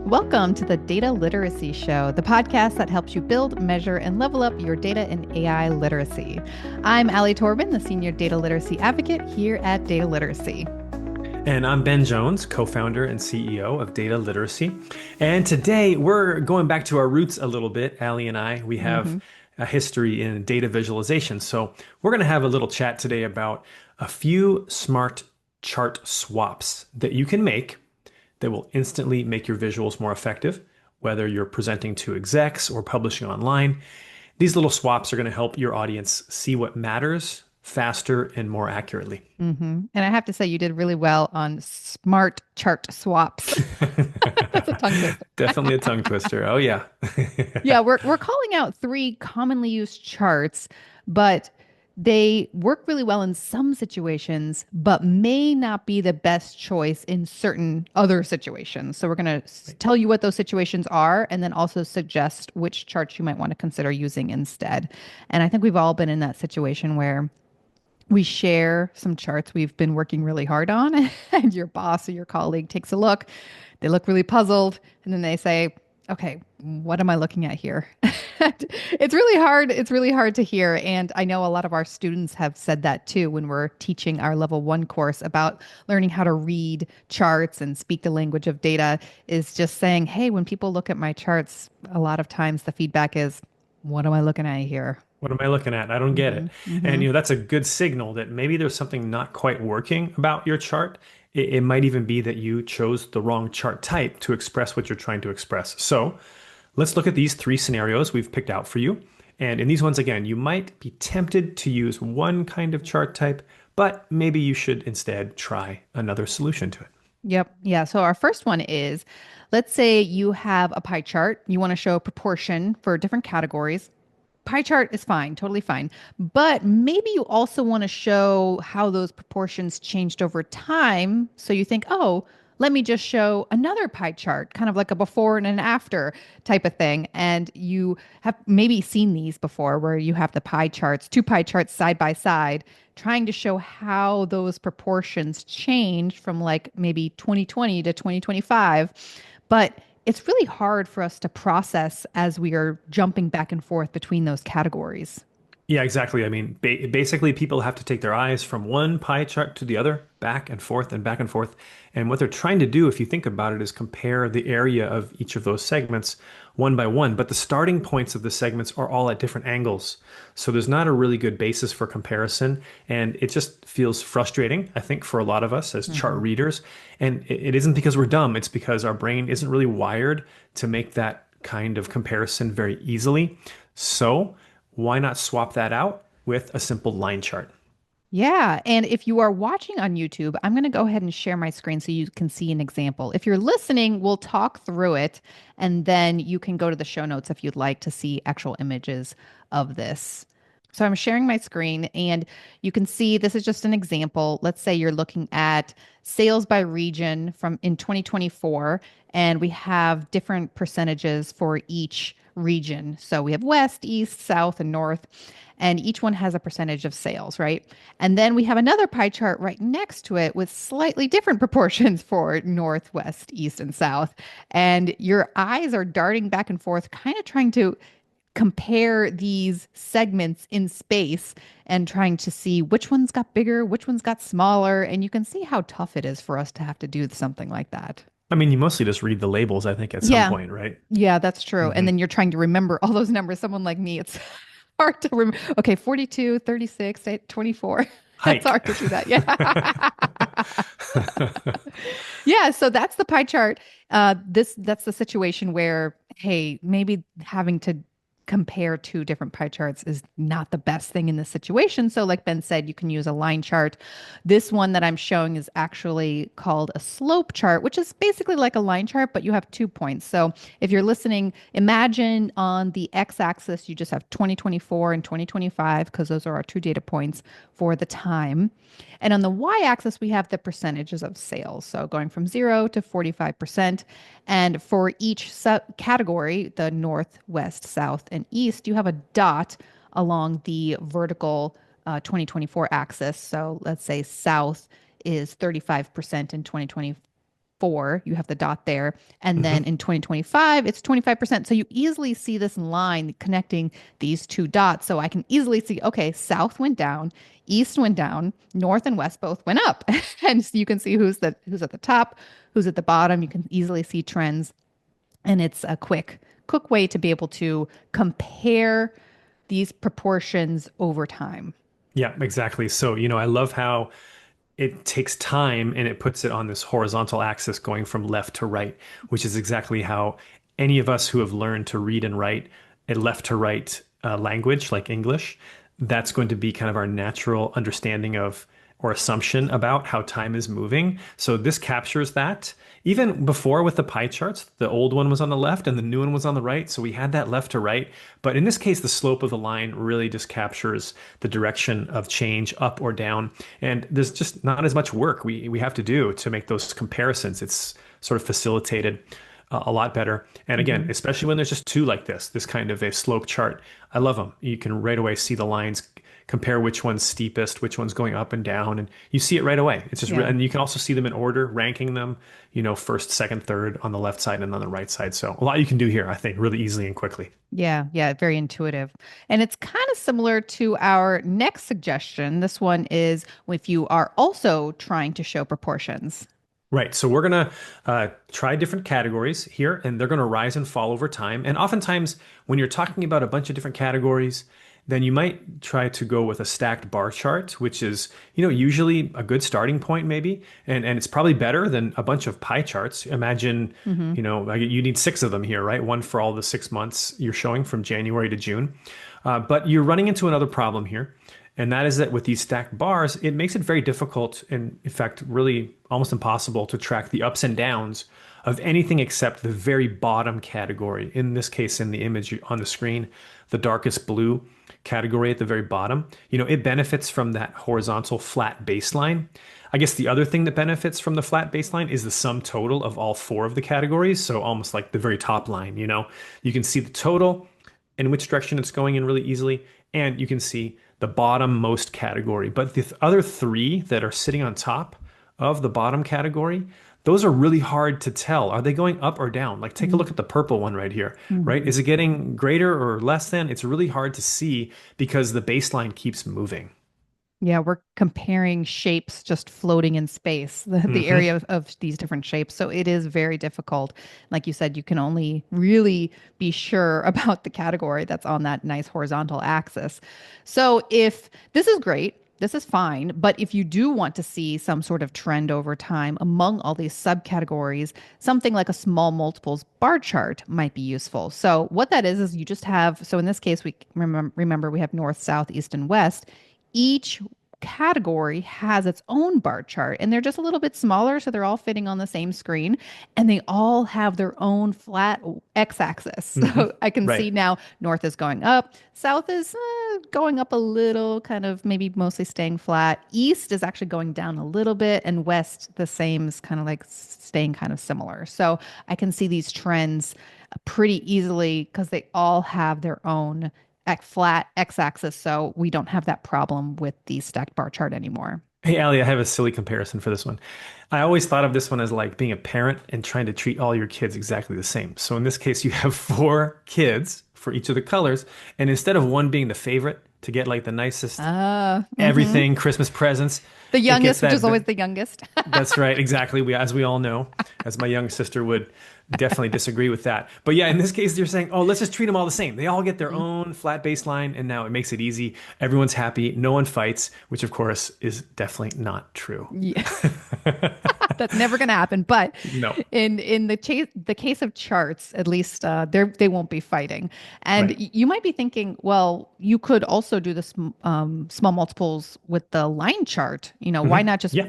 Welcome to the Data Literacy Show, the podcast that helps you build, measure, and level up your data and AI literacy. I'm Alli Torban, the Senior Data Literacy Advocate here at Data Literacy. And I'm Ben Jones, co-founder and CEO of Data Literacy. And today we're going back to our roots a little bit. Alli and I, we have a history in data visualization. So we're going to have a little chat today about a few smart chart swaps that you can make that will instantly make your visuals more effective, whether you're presenting to execs or publishing online. These little swaps are going to help your audience see what matters faster and more accurately. And I have to say, you did really well on smart chart swaps. That's a tongue twister. Definitely a tongue twister. Oh yeah. Yeah, we're calling out three commonly used charts, but they work really well in some situations, but may not be the best choice in certain other situations. So we're going to tell you what those situations are and then also suggest which charts you might want to consider using instead. And I think we've all been in that situation where we share some charts we've been working really hard on, and your boss or your colleague takes a look. They look really puzzled, and then they say, okay, what am I looking at here? It's really hard. It's really hard to hear. And I know a lot of our students have said that too when we're teaching our level one course about learning how to read charts and speak the language of data, is just saying, hey, when people look at my charts, a lot of times the feedback is, what am I looking at here? What am I looking at? I don't get Hmm. it. And Hmm. that's a good signal that maybe there's something not quite working about your chart. It might even be that you chose the wrong chart type to express what you're trying to express. So let's look at these three scenarios we've picked out for you. And in these ones, again, you might be tempted to use one kind of chart type, but maybe you should instead try another solution to it. Yep. Yeah. So our first one is, let's say you have a pie chart. You want to show proportion for different categories. Pie chart is fine, totally fine. But maybe you also want to show how those proportions changed over time. So you think, oh, let me just show another pie chart, kind of like a before and an after type of thing. And you have maybe seen these before where you have the pie charts, two pie charts side by side, trying to show how those proportions changed from like maybe 2020 to 2025. But it's really hard for us to process as we are jumping back and forth between those categories. Yeah, exactly. I mean, basically, people have to take their eyes from one pie chart to the other, back and forth and back and forth. And what they're trying to do, if you think about it, is compare the area of each of those segments one by one. But the starting points of the segments are all at different angles. So there's not a really good basis for comparison. And it just feels frustrating, I think, for a lot of us as chart Hmm. readers. And it isn't because we're dumb, it's because our brain isn't really wired to make that kind of comparison very easily. So, why not swap that out with a simple line chart? Yeah. And if you are watching on YouTube, I'm going to go ahead and share my screen so you can see an example. If you're listening, we'll talk through it and then you can go to the show notes if you'd like to see actual images of this. So I'm sharing my screen and you can see this is just an example. Let's say you're looking at sales by region from in 2024 and we have different percentages for each region. So we have west, east, south, and north, and each one has a percentage of sales, right? And then we have another pie chart right next to it with slightly different proportions for north, west, east, and south. And your eyes are darting back and forth, kind of trying to compare these segments in space and trying to see which one's got bigger, which one's got smaller. And you can see how tough it is for us to have to do something like that. I mean, you mostly just read the labels, I think, at some Yeah. point, right? Yeah, that's true. And Hmm. then you're trying to remember all those numbers. Someone like me, it's hard to remember. Okay, 42, 36, 24. It's Hike. hard to do that. Yeah. Yeah, so that's the pie chart. That's the situation where, hey, maybe having to compare two different pie charts is not the best thing in this situation. So, like Ben said, you can use a line chart. This one that I'm showing is actually called a slope chart, which is basically like a line chart, but you have 2 points. So, if you're listening, imagine on the x-axis you just have 2024 and 2025 because those are our two data points for the time. And on the y-axis, we have the percentages of sales. So going from 0 to 45%. And for each category, the north, west, south, and east, you have a dot along the vertical 2024 axis. So let's say south is 35% in 2024 2024, you have the dot there. And then Hmm. in 2025, it's 25%. So you easily see this line connecting these two dots. So I can easily see, okay, south went down, east went down, north and west both went up. And so you can see who's at the top, who's at the bottom. You can easily see trends. And it's a quick way to be able to compare these proportions over time. Yeah, exactly. So, I love how it takes time and it puts it on this horizontal axis going from left to right, which is exactly how any of us who have learned to read and write a left to right language like English, that's going to be kind of our natural understanding of or assumption about how time is moving. So this captures that. Even before with the pie charts, the old one was on the left and the new one was on the right. So we had that left to right. But in this case, the slope of the line really just captures the direction of change up or down. And there's just not as much work we have to do to make those comparisons. It's sort of facilitated a lot better. And again, Mhm. especially when there's just two like this kind of a slope chart. I love them. You can right away see the lines, compare which one's steepest, which one's going up and down, and you see it right away. It's just, Yeah. and you can also see them in order, ranking them, first, second, third on the left side and on the right side. So a lot you can do here, I think, really easily and quickly. Yeah, yeah, very intuitive. And it's kind of similar to our next suggestion. This one is if you are also trying to show proportions. Right. So we're going to try different categories here, and they're going to rise and fall over time. And oftentimes, when you're talking about a bunch of different categories, then you might try to go with a stacked bar chart, which is, usually a good starting point, maybe. And it's probably better than a bunch of pie charts. Imagine, Hmm. like you need six of them here, right? One for all the 6 months you're showing from January to June. But you're running into another problem here. And that is that with these stacked bars, it makes it very difficult and, in fact, really almost impossible to track the ups and downs of anything except the very bottom category. In this case, in the image on the screen, the darkest blue category at the very bottom, it benefits from that horizontal flat baseline. I guess the other thing that benefits from the flat baseline is the sum total of all four of the categories. So almost like the very top line, you can see the total in which direction it's going in really easily, and you can see the bottom most category. But the other three that are sitting on top of the bottom category, those are really hard to tell. Are they going up or down? Like take a look at the purple one right here, right? Hmm. Is it getting greater or less than? It's really hard to see because the baseline keeps moving. Yeah, we're comparing shapes just floating in space, the Hmm. area of these different shapes. So it is very difficult. Like you said, you can only really be sure about the category that's on that nice horizontal axis. So if this is great, this is fine. But if you do want to see some sort of trend over time among all these subcategories, something like a small multiples bar chart might be useful. So what that is you just have, so in this case, we remember we have north, south, east, and west. Each category has its own bar chart and they're just a little bit smaller, so they're all fitting on the same screen and they all have their own flat x-axis. Hmm. So I can see Right. now north is going up, south is going up a little, kind of maybe mostly staying flat, east is actually going down a little bit, and west the same, is kind of like staying kind of similar. So I can see these trends pretty easily because they all have their own flat x-axis, so we don't have that problem with the stacked bar chart anymore. Hey, Ali, I have a silly comparison for this one. I always thought of this one as like being a parent and trying to treat all your kids exactly the same. So in this case, you have four kids for each of the colors, and instead of one being the favorite to get like the nicest Mhm. everything, Christmas presents, The it gets youngest, which is always the youngest. that's right, exactly. As we all know, as my young sister would definitely disagree with that. But yeah, in this case, you're saying, oh, let's just treat them all the same. They all get their Mhm. own flat baseline, and now it makes it easy. Everyone's happy. No one fights, which of course is definitely not true. Yeah. That's never going to happen. But No. in the case of charts, at least they won't be fighting. And Right. you might be thinking, well, you could also do this small multiples with the line chart. Hmm. Yeah.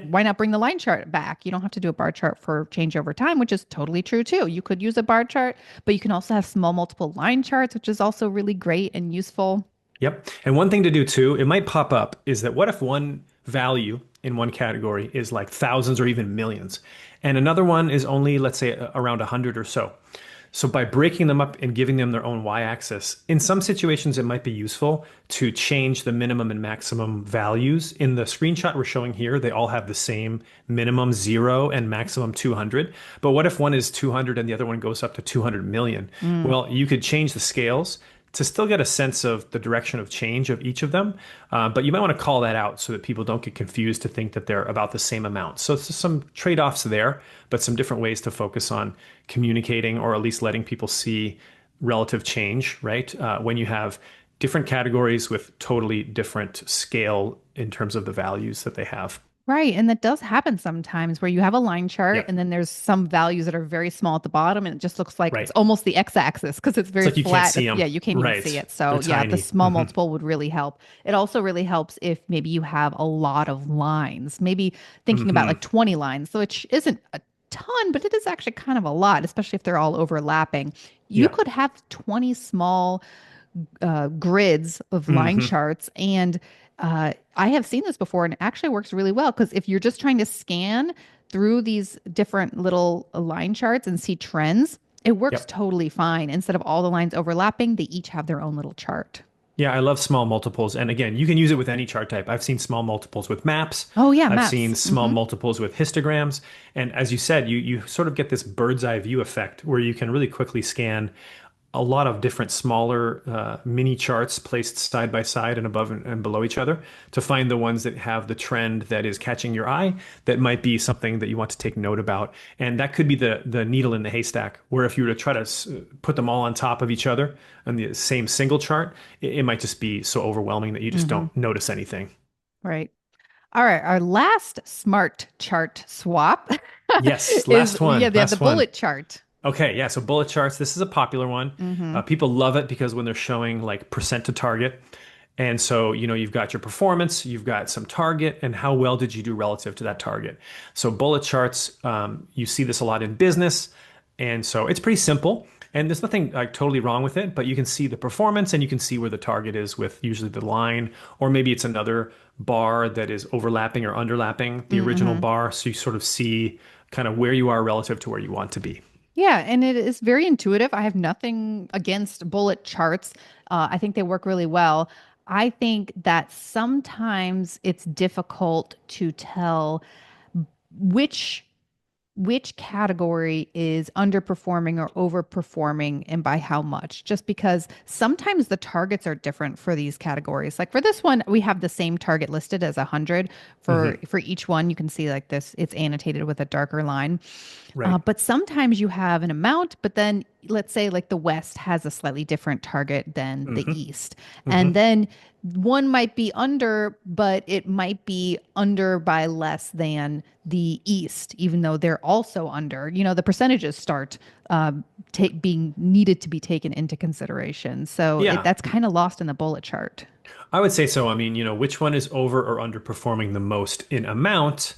Why not bring the line chart back? You don't have to do a bar chart for change over time, which is totally true too. You could use a bar chart, but you can also have small multiple line charts, which is also really great and useful. Yep. And one thing to do too, it might pop up, is that what if one value in one category is like thousands or even millions, and another one is only, let's say, around 100 or so. So by breaking them up and giving them their own y-axis, in some situations it might be useful to change the minimum and maximum values. In the screenshot we're showing here, they all have the same minimum 0 and maximum 200. But what if one is 200 and the other one goes up to 200 million? Mm. Well, you could change the scales to still get a sense of the direction of change of each of them. But you might want to call that out so that people don't get confused to think that they're about the same amount. So it's some trade-offs there, but some different ways to focus on communicating or at least letting people see relative change, right? When you have different categories with totally different scale in terms of the values that they have. Right. And that does happen sometimes where you have a line chart and Yep. then there's some values that are very small at the bottom and it just looks like it's Right. almost the x-axis because it's It's very like you can't flat. see Yeah, them. you can't even see Right. it. They're So yeah, the tiny. small multiple would really help. It also really helps if maybe you have a lot of lines, maybe thinking about Hmm. like 20 lines, which isn't a ton, but it is actually kind of a lot, especially if they're all overlapping. You Yeah. could have 20 small grids of line Hmm. charts. And I have seen this before, and it actually works really well because if you're just trying to scan through these different little line charts and see trends, it works Yep. totally fine. Instead of all the lines overlapping, they each have their own little chart. Yeah, I love small multiples. And again, you can use it with any chart type. I've seen small multiples with maps. Oh, yeah, I've maps. seen small multiples with histograms. And as you said, you sort of get this bird's eye view effect where you can really quickly scan a lot of different smaller mini charts placed side by side and above and below each other to find the ones that have the trend that is catching your eye that might be something that you want to take note about. And that could be the needle in the haystack, where if you were to try to put them all on top of each other on the same single chart, it might just be so overwhelming that you just Hmm. don't notice anything. Right. All right. Our last smart chart swap Yes, is, last yeah, one, they have the last one. bullet chart. Okay, yeah, so bullet charts, this is a popular one. Hmm. People love it because when they're showing like percent to target, and so, you've got your performance, you've got some target, and how well did you do relative to that target. So bullet charts, you see this a lot in business, and so it's pretty simple. And there's nothing like totally wrong with it, but you can see the performance and you can see where the target is with usually the line, or maybe it's another bar that is overlapping or underlapping the original Hmm. bar. So you sort of see kind of where you are relative to where you want to be. Yeah, and it is very intuitive. I have nothing against bullet charts. I think they work really well. I think that sometimes it's difficult to tell which which category is underperforming or overperforming and by how much, just because sometimes the targets are different for these categories. Like for this one, we have the same target listed as 100 Hmm. for each one. You can see like this, it's annotated with a darker line. Right. But sometimes you have an amount, but then let's say like the West has a slightly different target than the Hmm. East. And Hmm. then one might be under, but it might be under by less than the East, even though they're also under. The percentages start being needed to be taken into consideration. So Yeah, that's kind of lost in the bullet chart. I would say so. I mean, which one is over or underperforming the most in amount,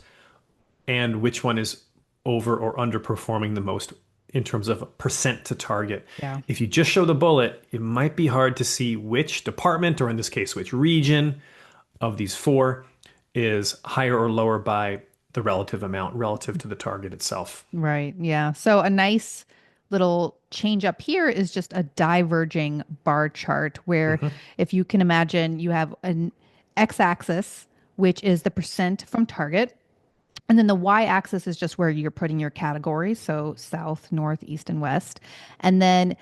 and which one is over or underperforming the most in terms of percent to target. Yeah. If you just show the bullet, it might be hard to see which department, or in this case, which region of these four is higher or lower by the relative amount relative to the target itself. Right. Yeah. So a nice little change up here is just a diverging bar chart where Hmm. if you can imagine you have an x-axis, which is the percent from target, and then the y-axis is just where you're putting your categories, so south, north, east, and west. And then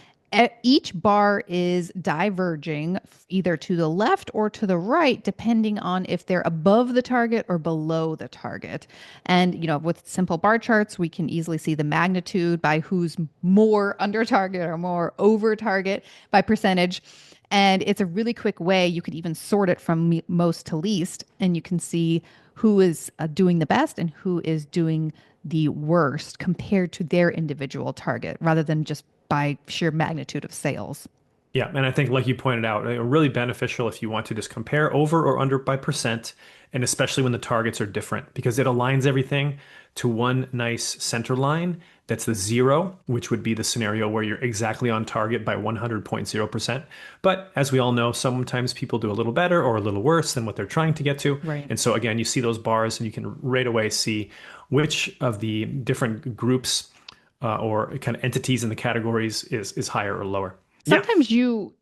each bar is diverging either to the left or to the right, depending on if they're above the target or below the target. And, with simple bar charts, we can easily see the magnitude by who's more under target or more over target by percentage. And it's a really quick way. You could even sort it from most to least, and you can see who is doing the best and who is doing the worst compared to their individual target rather than just by sheer magnitude of sales. Yeah, and I think, like you pointed out, really beneficial if you want to just compare over or under by percent, and especially when the targets are different, because it aligns everything to one nice center line that's the zero, which would be the scenario where you're exactly on target by 100.0%. But as we all know, sometimes people do a little better or a little worse than what they're trying to get to. Right. And so, again, you see those bars and you can right away see which of the different groups or kind of entities in the categories is higher or lower. Yeah. Sometimes you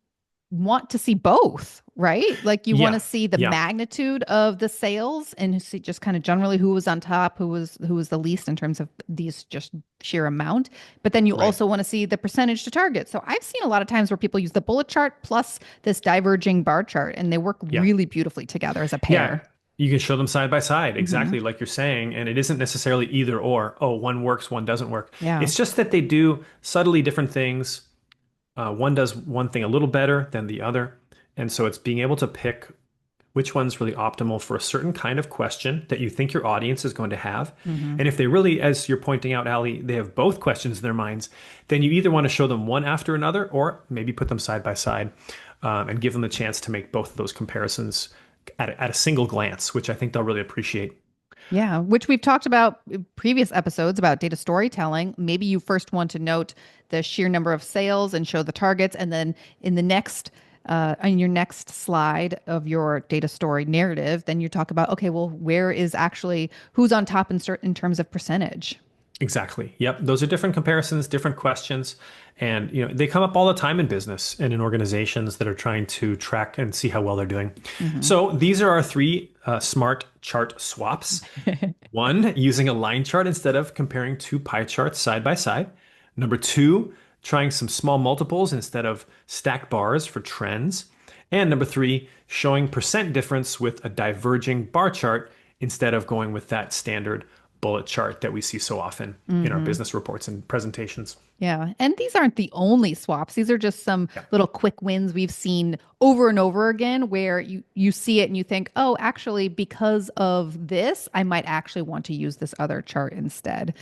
want to see both, right? Like you want to Yeah. see the Yeah. magnitude of the sales and see just kind of generally who was on top, who was the least in terms of these just sheer amount. But then you Right. also want to see the percentage to target. So I've seen a lot of times where people use the bullet chart plus this diverging bar chart, and they work Yeah. really beautifully together as a Yeah. pair. You can show them side by side, Hmm. exactly like you're saying. And it isn't necessarily either or, oh, one works, one doesn't work. Yeah. It's just that they do subtly different things. One does one thing a little better than the other. And so it's being able to pick which one's really optimal for a certain kind of question that you think your audience is going to have. Hmm. And if they really, as you're pointing out, Allie, they have both questions in their minds, then you either want to show them one after another or maybe put them side by side and give them the chance to make both of those comparisons at a single glance, which I think they'll really appreciate. Yeah, which we've talked about in previous episodes about data storytelling. Maybe you first want to note the sheer number of sales and show the targets, and then in the next, on your next slide of your data story narrative, then you talk about, okay, well, where is actually who's on top in terms of percentage? Exactly. Yep. Those are different comparisons, different questions. And they come up all the time in business and in organizations that are trying to track and see how well they're doing. Hmm. So these are our three smart chart swaps. One, using a line chart instead of comparing two pie charts side by side. Number two, trying some small multiples instead of stacked bars for trends. And number three, showing percent difference with a diverging bar chart instead of going with that standard bullet chart that we see so often in our Hmm. business reports and presentations. Yeah. And these aren't the only swaps. These are just some Yeah. little quick wins we've seen over and over again where you see it and you think, "Oh, actually because of this, I might actually want to use this other chart instead."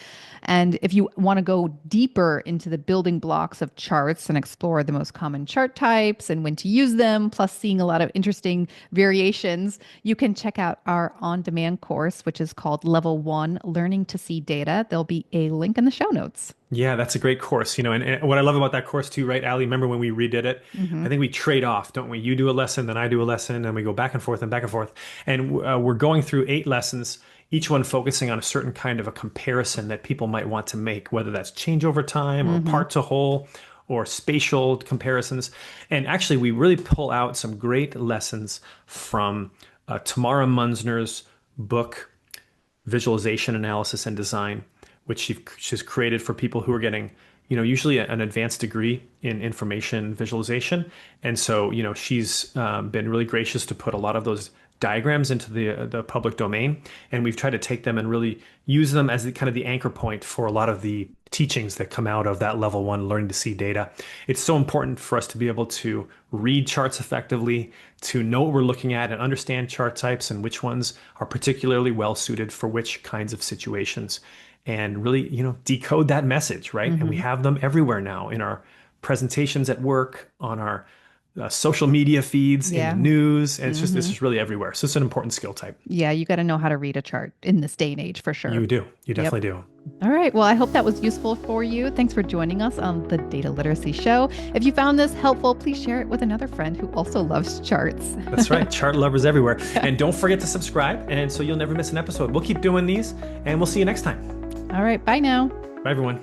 And if you want to go deeper into the building blocks of charts and explore the most common chart types and when to use them, plus seeing a lot of interesting variations, you can check out our on-demand course, which is called Level 1 Learning to See Data. There'll be a link in the show notes. Yeah, that's a great course, and what I love about that course too, right, Allie? Remember when we redid it? Hmm. I think we trade off, don't we? You do a lesson, then I do a lesson, and we go back and forth and back and forth. And we're going through 8 lessons, each one focusing on a certain kind of a comparison that people might want to make, whether that's change over time or Hmm. part to whole or spatial comparisons. And actually, we really pull out some great lessons from Tamara Munzner's book, Visualization Analysis and Design, which she's created for people who are getting, usually an advanced degree in information visualization. And so, she's been really gracious to put a lot of those diagrams into the public domain, and we've tried to take them and really use them as the kind of the anchor point for a lot of the teachings that come out of that level 1 learning to see data. It's so important for us to be able to read charts effectively, to know what we're looking at and understand chart types and which ones are particularly well suited for which kinds of situations, and really, decode that message, right? And we Hmm. have them everywhere now in our presentations at work, on our social media feeds, in the Yeah. news, and it's Hmm. just really everywhere. So it's an important skill type. Yeah, you got to know how to read a chart in this day and age for sure. You do. You Yep. definitely do. All right. Well, I hope that was useful for you. Thanks for joining us on the Data Literacy Show. If you found this helpful, please share it with another friend who also loves charts. That's right. Chart lovers everywhere. And don't forget to subscribe, and so you'll never miss an episode. We'll keep doing these, and we'll see you next time. All right. Bye now. Bye, everyone.